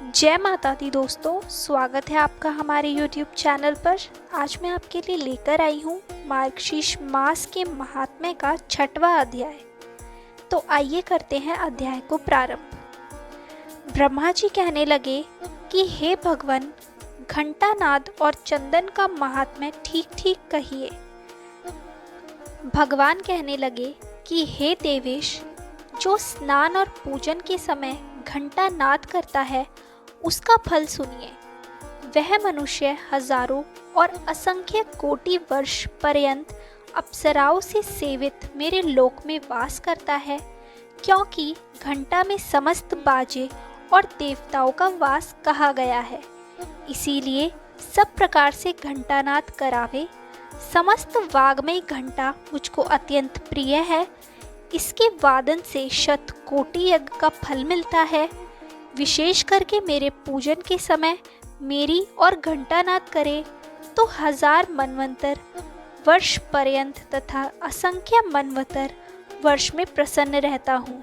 जय माता दी दोस्तों, स्वागत है आपका हमारे YouTube चैनल पर। आज मैं आपके लिए लेकर आई हूँ मार्गशीर्ष मास के महात्म्य का 6वां अध्याय। तो आइए करते हैं अध्याय को प्रारंभ। ब्रह्मा जी कहने लगे कि हे भगवान, घंटा नाद और चंदन का महात्म्य ठीक ठीक कहिए। भगवान कहने लगे कि हे देवेश, जो स्नान और पूजन के समय घंटा नाद करता है उसका फल सुनिए। वह मनुष्य हजारों और असंख्य कोटि वर्ष पर्यंत अप्सराओं से सेवित मेरे लोक में वास करता है, क्योंकि घंटा में समस्त बाजे और देवताओं का वास कहा गया है। इसीलिए सब प्रकार से घंटानाद करावे। समस्त वाग्मय घंटा मुझको अत्यंत प्रिय है। इसके वादन से शत कोटि यज्ञ का फल मिलता है। विशेष करके मेरे पूजन के समय मेरी और घंटानाद करे तो 1000 मनवंतर वर्ष पर्यंत तथा असंख्य मनवंतर वर्ष में प्रसन्न रहता हूँ।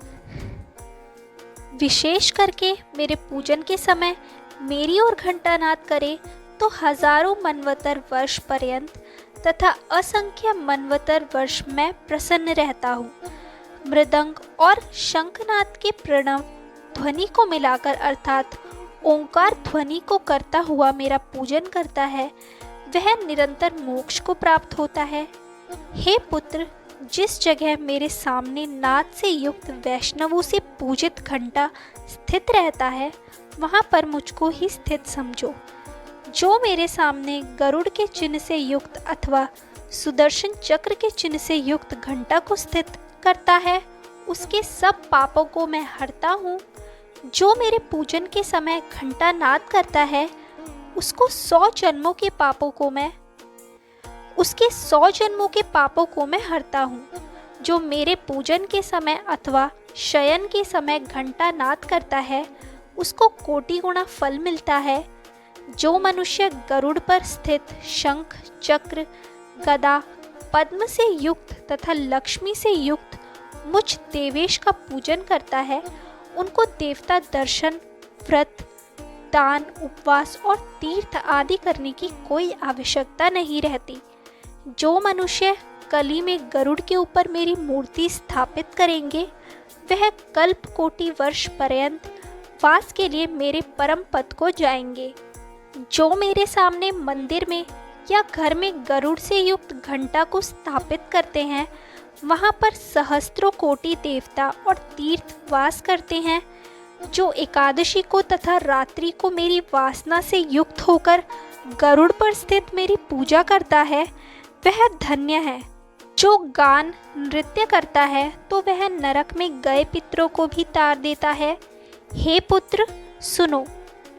विशेष करके मेरे पूजन के समय मेरी और घंटानाद करे तो हजारों मनवंतर वर्ष पर्यंत तथा असंख्य मनवंतर वर्ष में प्रसन्न रहता हूँ। मृदंग और शंखनाद के प्रणव ध्वनि को मिलाकर अर्थात ओंकार ध्वनि को करता हुआ मेरा पूजन करता है, वह निरंतर मोक्ष को प्राप्त होता है। हे पुत्र, जिस जगह मेरे सामने नाद से युक्त वैष्णवों से पूजित घंटा स्थित रहता है, वहाँ पर मुझको ही स्थित समझो। जो मेरे सामने गरुड़ के चिन्ह से युक्त अथवा सुदर्शन चक्र के चिन्ह से युक्त घंटा को स्थित करता है, उसके सब पापों को मैं हरता हूँ। जो मेरे पूजन के समय घंटा नाद करता है, उसको 100 जन्मों के पापों को मैं हरता हूँ। जो मेरे पूजन के समय अथवा शयन के समय घंटा नाद करता है, उसको कोटि गुना फल मिलता है। जो मनुष्य गरुड़ पर स्थित शंख, चक्र, गदा, पद्म से युक्त तथा लक्ष्मी से युक्त मुझ देवेश का पूजन करता है, उनको देवता दर्शन, व्रत, दान, उपवास और तीर्थ आदि करने की कोई आवश्यकता नहीं रहती। जो मनुष्य कली में गरुड़ के ऊपर मेरी मूर्ति स्थापित करेंगे, वह कल्प कोटि वर्ष पर्यंत वास के लिए मेरे परम पद को जाएंगे। जो मेरे सामने मंदिर में या घर में गरुड़ से युक्त घंटा को स्थापित करते हैं, वहाँ पर सहस्त्रों कोटि देवता और तीर्थ वास करते हैं। जो एकादशी को तथा रात्रि को मेरी वासना से युक्त होकर गरुड़ पर स्थित मेरी पूजा करता है, वह धन्य है। जो गान नृत्य करता है तो वह नरक में गए पितरों को भी तार देता है। हे पुत्र, सुनो,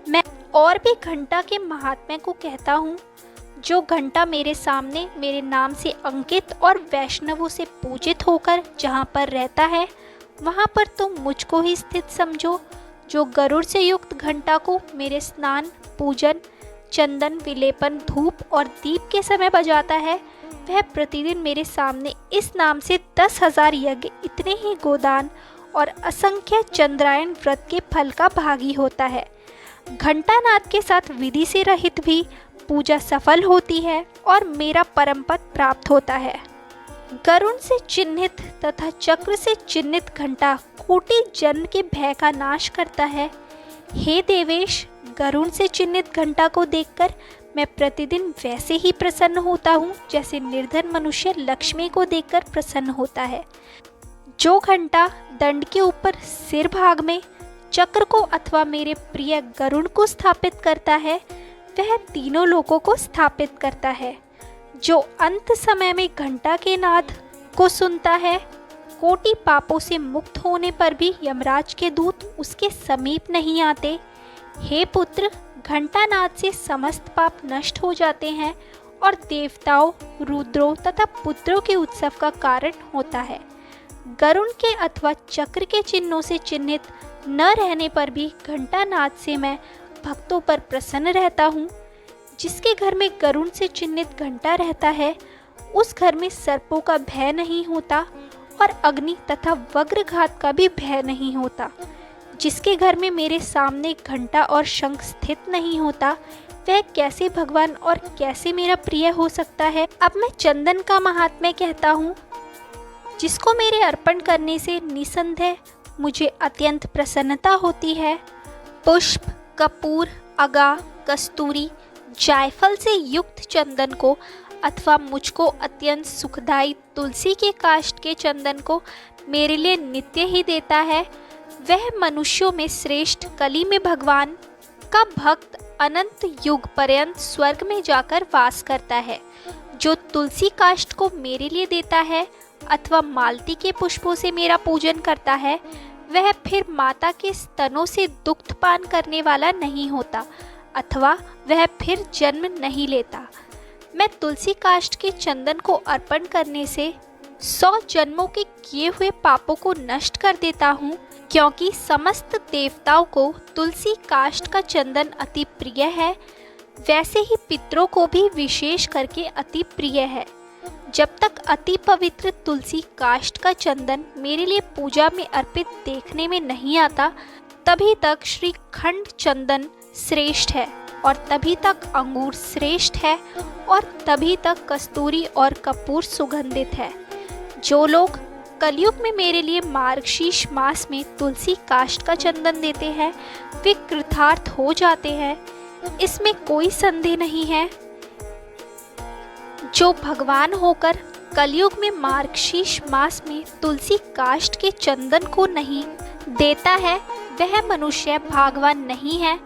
मैं और भी घंटा के महात्म्य को कहता हूँ। जो घंटा मेरे सामने मेरे नाम से अंकित और वैष्णवों से पूजित होकर जहाँ पर रहता है, वहाँ पर तुम मुझको ही स्थित समझो। जो गरुड़ से युक्त घंटा को मेरे स्नान, पूजन, चंदन, विलेपन, धूप और दीप के समय बजाता है, वह प्रतिदिन मेरे सामने इस नाम से 10,000 यज्ञ, इतने ही गोदान और असंख्य चंद्रायन व्रत के फल का भागी होता है। घंटानाद के साथ विधि से रहित भी पूजा सफल होती है और मेरा परम पद प्राप्त होता है। गरुड़ से चिन्हित तथा चक्र से चिन्हित घंटा कोटि जन्म के भय का नाश करता है। हे देवेश, गरुड़ से चिन्हित घंटा को देखकर मैं प्रतिदिन वैसे ही प्रसन्न होता हूँ जैसे निर्धन मनुष्य लक्ष्मी को देखकर प्रसन्न होता है। जो घंटा दंड के ऊपर सिर भाग में चक्र को अथवा मेरे प्रिय गरुड़ को स्थापित करता है, वह तीनों लोकों को स्थापित करता है। जो अंत समय में घंटा के नाद को सुनता है, कोटि पापों से मुक्त होने पर भी यमराज के दूत उसके समीप नहीं आते। हे पुत्र, घंटा नाद से समस्त पाप नष्ट हो जाते हैं और देवताओं, रुद्रों तथा पुत्रों के उत्सव का कारण होता है। गरुड़ के अथवा चक्र के चिन्हों से चिन्हित न रहने पर भी घंटा नाद से मैं भक्तों पर प्रसन्न रहता हूँ। जिसके घर में गरुड़ से चिन्हित घंटा रहता है, उस घर में सर्पों का भय नहीं होता और अग्नि तथा वज्रघात का भी भय नहीं होता। जिसके घर में मेरे सामने घंटा और शंख स्थित नहीं होता, वह कैसे भगवान और कैसे मेरा प्रिय हो सकता है। अब मैं चंदन का महात्म्य कहता हूँ, जिसको मेरे अर्पण करने से निसंदेह मुझे अत्यंत प्रसन्नता होती है। पुष्प, कपूर, अगा, कस्तूरी, जायफल से युक्त चंदन को अथवा मुझको अत्यंत सुखदायी तुलसी के काष्ठ के चंदन को मेरे लिए नित्य ही देता है। वह मनुष्यों में श्रेष्ठ कली में भगवान का भक्त अनंत युग पर्यंत स्वर्ग में जाकर वास करता है। जो तुलसी काष्ठ को मेरे लिए देता है अथवा मालती के पुष्पों से मेरा पूजन करता है, वह फिर माता के स्तनों से दुग्ध पान करने वाला नहीं होता अथवा वह फिर जन्म नहीं लेता। मैं तुलसी काष्ठ के चंदन को अर्पण करने से 100 जन्मों के किए हुए पापों को नष्ट कर देता हूँ, क्योंकि समस्त देवताओं को तुलसी काष्ठ का चंदन अति प्रिय है, वैसे ही पितरों को भी विशेष करके अति प्रिय है। जब तक अति पवित्र तुलसी काष्ठ का चंदन मेरे लिए पूजा में अर्पित देखने में नहीं आता, तभी तक श्रीखंड चंदन श्रेष्ठ है और तभी तक अंगूर श्रेष्ठ है और तभी तक कस्तूरी और कपूर सुगंधित है। जो लोग कलयुग में मेरे लिए मार्गशीर्ष मास में तुलसी काष्ठ का चंदन देते हैं, वे कृतार्थ हो जाते हैं, इसमें कोई संदेह नहीं है। जो भगवान होकर कलयुग में मार्गशीर्ष मास में तुलसी काष्ठ के चंदन को नहीं देता है, वह मनुष्य भागवान नहीं है।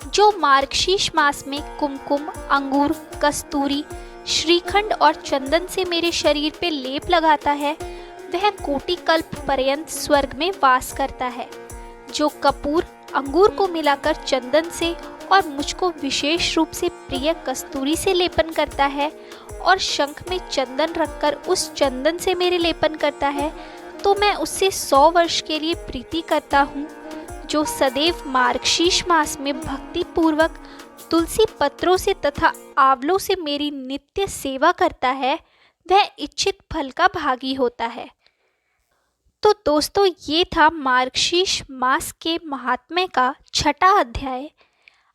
जो मार्गशीर्ष मास में कुमकुम, अंगूर, कस्तूरी, श्रीखंड और चंदन से मेरे शरीर पे लेप लगाता है, वह कोटि कल्प पर्यंत स्वर्ग में वास करता है। जो कपूर, अंगूर को मिलाकर चंदन से और मुझको विशेष रूप से प्रिय कस्तूरी से लेपन करता है और शंख में चंदन रखकर उस चंदन से मेरे लेपन करता है, तो मैं उससे 100 वर्ष के लिए प्रीति करता हूँ। जो सदैव मार्गशीर्ष मास में भक्ति पूर्वक तुलसी पत्रों से तथा आंवलों से मेरी नित्य सेवा करता है, वह इच्छित फल का भागी होता है। तो दोस्तों, ये था मार्गशीर्ष मास के महात्म्य का 6ठा अध्याय।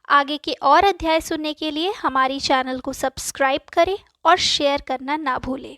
आगे के और अध्याय सुनने के लिए हमारी चैनल को सब्सक्राइब करें और शेयर करना ना भूलें।